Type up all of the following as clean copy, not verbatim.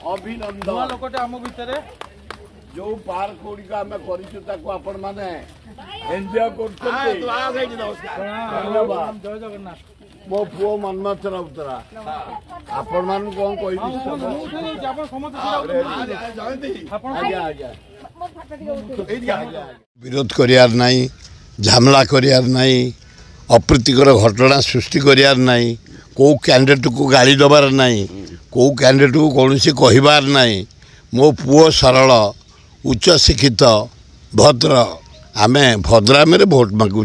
अभिनंदन लोकटे आम भितर जो पार्क गुड़िक आम कर मैंने एंजॉय कर मो पुओ मनमथ राउतरा आपण मान कौन कहि विरोध करियार नहीं झमेला करियार नहीं अप्रीतिकर घटना सृष्टि करियार नहीं को कैंडिडेट को गाली दबार नहीं को कैंडिडेट को कौन सी कहबार नहीं मो पुओ सरल उच्च शिक्षित भद्र आमे भद्राम भोट मागु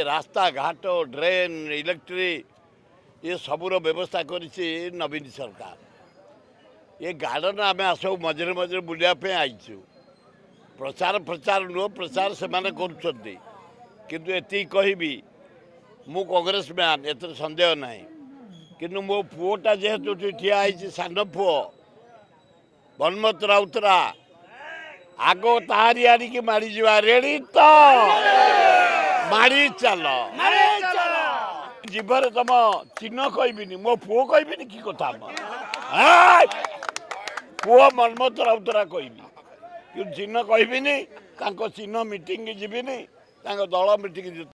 रास्ता घाट ड्रेन इलेक्ट्रिक ये सबूर व्यवस्था करिछि नवीन सरकार ये गार्डन आमे आसो मझे मझे बुलापे आईचु प्रचार प्रचार नुह प्रचार से माने करुछन्ति किंतु एति कहबी मु कांग्रेस मैन एत संदेह नहीं किंतु मो पुओटा जेहेतु ठिया आईछि सान पुओ मनमथ राउतरा आगो तारी आरी की मारी जीवा रेडी तो मारी चलो जीवर तुम चिन्ह कहबिनी मो पुओ कहबिनी की कथा पुओ मनमथ राउतरा कहबी कि चिन्ह कहबिनी चिन्ह मीटिंग जीविनी दल मीटिंग